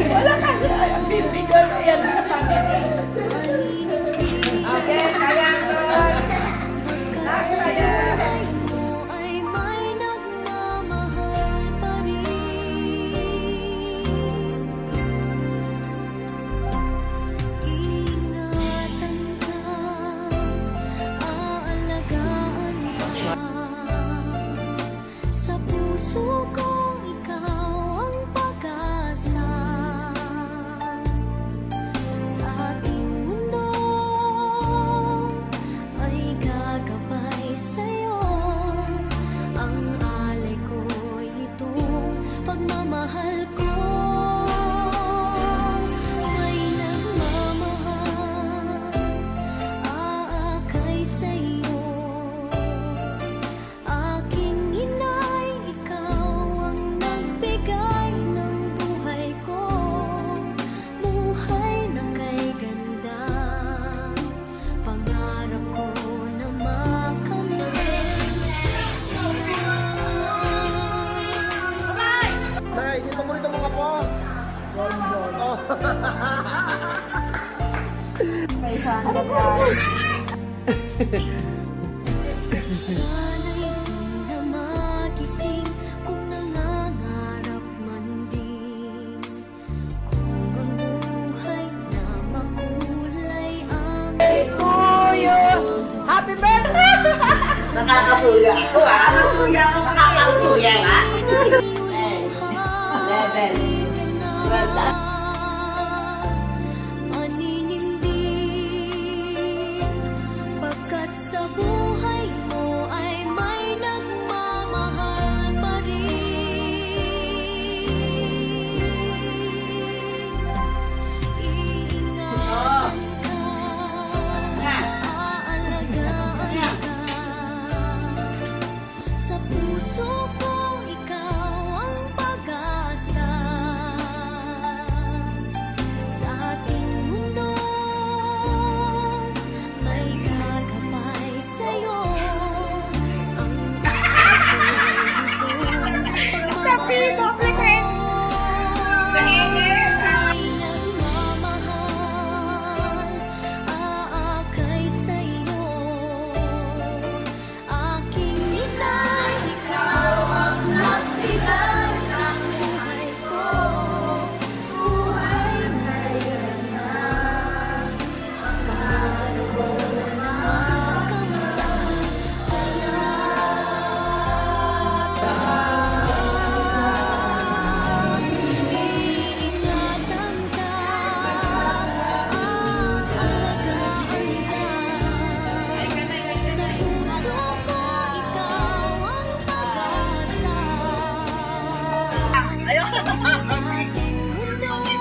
Wala ka siya. Ang bibigyan na yan sa family. Okay, kaya doon. Kaya. Puso ko, ikaw ang pag-asa sa ating mundo ay gagabay sa'yo. Ang alay ko'y itong pagmamahal ko. May nagmamahal, aakay sa'yo. Aking inay, ikaw ang nagbigay ng buhay ko. Buhay na kay ganda, pangarap ko na makamit. Nay, sino mo rito mga po? Oh. May isang ganyan. Sana'y di na magising kung nangangarap man din. Kung ang buhay na makulay ang Kuya! Happy birthday! Nakakasuya ako ah. Nakakasuya nga. Level. Ganda. Maninindin pagkat sa buhay mo ay may nagmamahal pa rin. Iingatan ka, aalagaan ka. Sa puso ko, ikaw ang pag-asa sa ating mundo. May gagabay sa'yo. Ang nagmamahal, aakay sa'yo. Aking inay, ikaw ang nagbigay ng buhay ko. Buhay na ganda, pangarap ko na makamtan. Iingatan ka, aalagaan ka. Sa puso ko, ikaw ang pag-asa. Sa ating mundo, may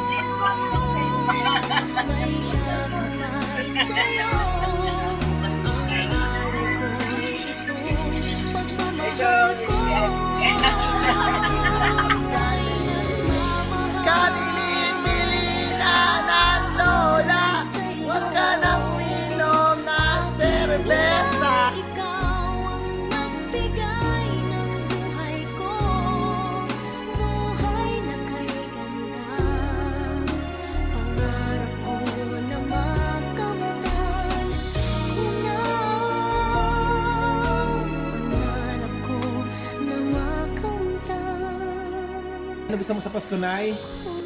gagabay sa'yo. Ang alay ko'y itong pagmamahal ko. May nagmamahal Kanilin-bilin ng lola. Huwag ka nang minom ng serbesa. Ikaw ang nagbigay ng buhay ko. Buhay na kay ganda, pangarap ko na makamtan. Pangarap ko na makamtan. Ano gusto mo sa Pasko, Nay? Kung